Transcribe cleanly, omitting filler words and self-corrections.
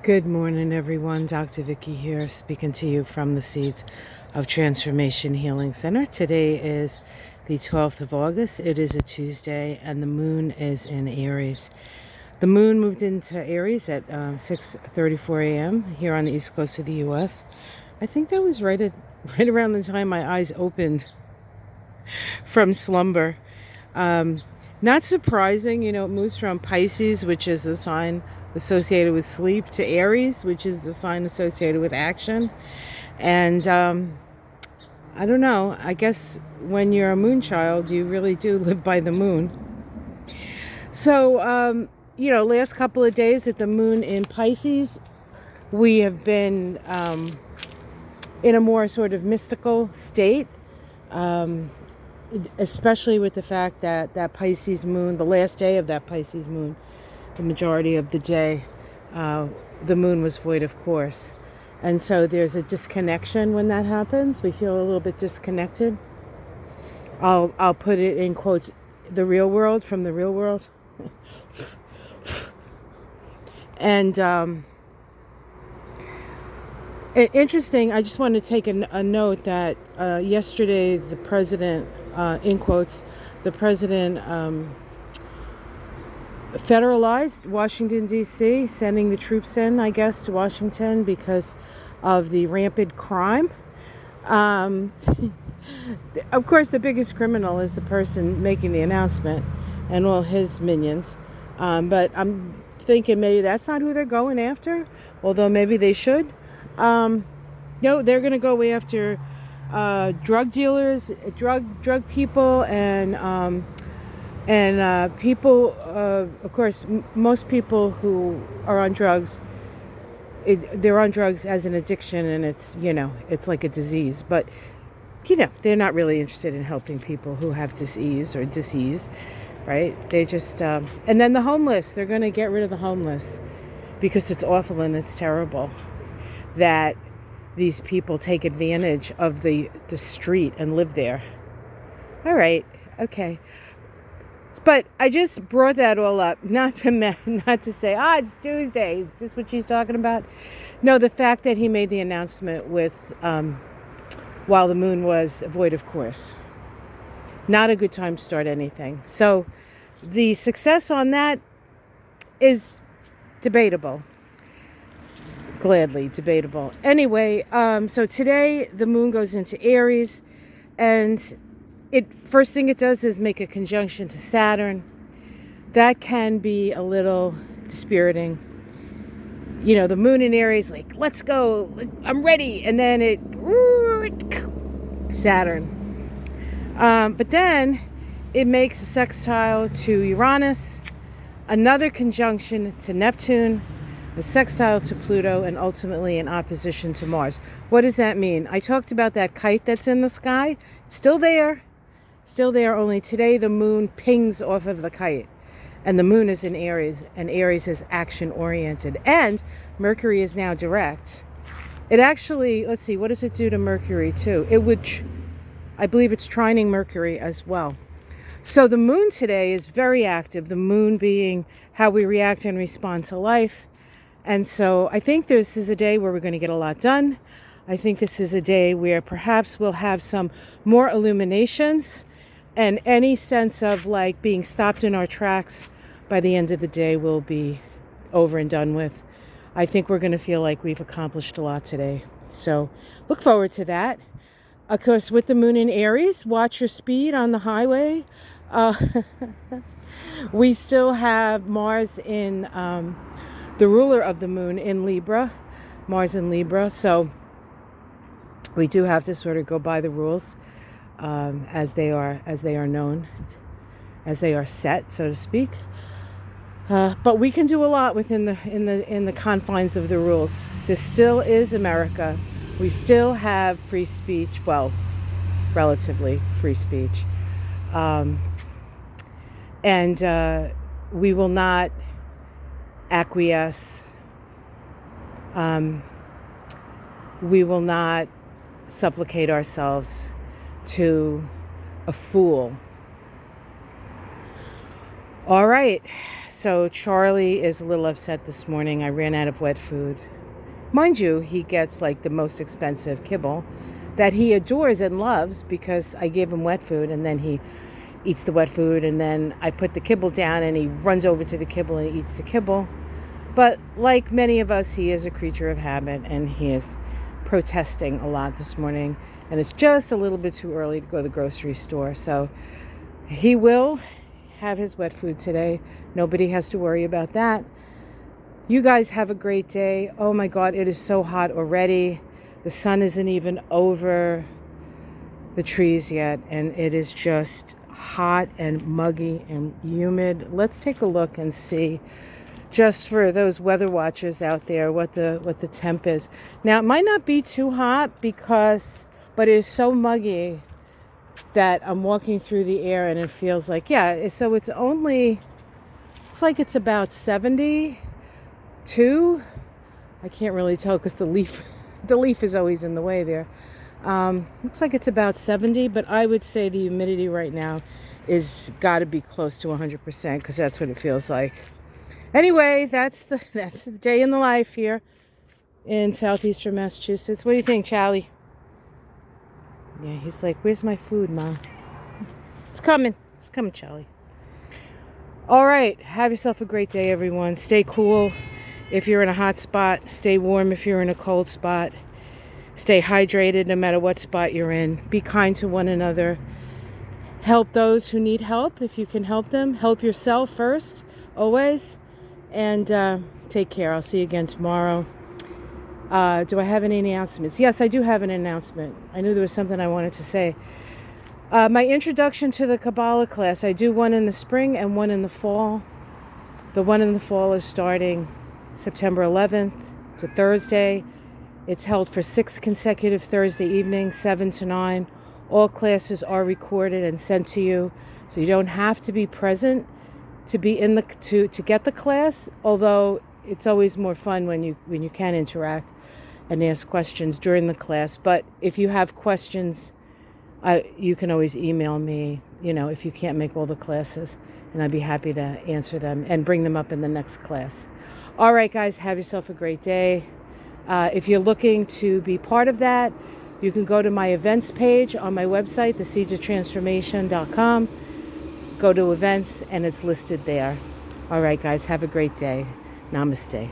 Good morning, everyone. Dr. Vicky here, speaking to you from the Seeds of Transformation Healing Center. Today is the 12th of August. It is a Tuesday, and the moon is in Aries. The moon moved into Aries at 6:34 a.m. here on the east coast of the U.S. I think that was right around the time my eyes opened from slumber. Not surprising, it moves from Pisces, which is a sign associated with sleep, to Aries, which is the sign associated with action. And I don't know, I guess when you're a moon child, you really do live by the moon. So, last couple of days at the moon in Pisces, we have been in a more sort of mystical state, especially with the fact that that Pisces moon, the last day of that Pisces moon, the majority of the day, the moon was void of course. And so there's a disconnection when that happens. We feel a little bit disconnected. I'll put it in quotes, the real world from the real world. And interesting, I just want to take a note that yesterday the president, in quotes, the president federalized Washington, D.C., sending the troops in, I guess, to Washington because of the rampant crime. Of course, the biggest criminal is the person making the announcement and all his minions. But I'm thinking maybe that's not who they're going after, although maybe they should. They're going to go after drug dealers, drug people, and people, of course, most people who are on drugs, they're on drugs as an addiction, and it's like a disease. But, they're not really interested in helping people who have disease, right? They just, and then the homeless, they're going to get rid of the homeless because it's awful and it's terrible that these people take advantage of the street and live there. All right, okay. But I just brought that all up, not to say, it's Tuesday. Is this what she's talking about? No, the fact that he made the announcement with, while the moon was void of course. Not a good time to start anything. So the success on that is debatable. Gladly debatable. Anyway, so today the moon goes into Aries, and first thing it does is make a conjunction to Saturn. That can be a little dispiriting. The moon in Aries, like, let's go, I'm ready, and then Saturn. But then it makes a sextile to Uranus, another conjunction to Neptune, a sextile to Pluto, and ultimately an opposition to Mars. What does that mean? I talked about that kite that's in the sky. It's still there, only today the moon pings off of the kite. And the moon is in Aries, and Aries is action-oriented. And Mercury is now direct. It actually, let's see, what does it do to Mercury too? I believe it's trining Mercury as well. So the moon today is very active, the moon being how we react and respond to life. And so I think this is a day where we're going to get a lot done. I think this is a day where perhaps we'll have some more illuminations, and any sense of like being stopped in our tracks by the end of the day will be over and done with. I think we're going to feel like we've accomplished a lot today. So look forward to that. Of course, with the moon in Aries, watch your speed on the highway. We still have Mars in the ruler of the moon in Libra, Mars in Libra. So we do have to sort of go by the rules as they are known, as they are set, so to speak. But we can do a lot within the confines of the rules. This still is America. We still have free speech. Well, relatively free speech, and we will not acquiesce. We will not supplicate ourselves to a fool. All right. So Charlie is a little upset this morning. I ran out of wet food. Mind you, he gets like the most expensive kibble that he adores and loves because I gave him wet food, and then he eats the wet food, and then I put the kibble down and he runs over to the kibble and eats the kibble. But like many of us, he is a creature of habit, and he is protesting a lot this morning, and it's just a little bit too early to go to the grocery store. So he will have his wet food today. Nobody has to worry about that. You guys have a great day. Oh my God, it is so hot already. The sun isn't even over the trees yet, and it is just hot and muggy and humid. Let's take a look and see, just for those weather watchers out there, what the temp is. Now, it might not be too hot but it is so muggy that I'm walking through the air and it feels like, yeah, so it's like it's about 72. I can't really tell because the leaf is always in the way there. Looks like it's about 70, but I would say the humidity right now is got to be close to 100% because that's what it feels like. Anyway, that's the day in the life here in southeastern Massachusetts. What do you think, Charlie? Yeah, he's like, where's my food, Mom? It's coming, Charlie. All right, have yourself a great day, everyone. Stay cool if you're in a hot spot. Stay warm if you're in a cold spot. Stay hydrated no matter what spot you're in. Be kind to one another. Help those who need help if you can help them. Help yourself first, always. And take care. I'll see you again tomorrow. Do I have any announcements? Yes, I do have an announcement. I knew there was something I wanted to say. My introduction to the Kabbalah class, I do one in the spring and one in the fall. The one in the fall is starting September 11th. It's a Thursday. It's held for 6 consecutive Thursday evenings, 7 to 9. All classes are recorded and sent to you, so you don't have to be present to be in to get the class. Although it's always more fun when you can interact and ask questions during the class. But if you have questions, you can always email me. If you can't make all the classes, and I'd be happy to answer them and bring them up in the next class. All right, guys, have yourself a great day. If you're looking to be part of that, you can go to my events page on my website, theseedsoftransformation.com. Go to events, and it's listed there. All right, guys, have a great day. Namaste.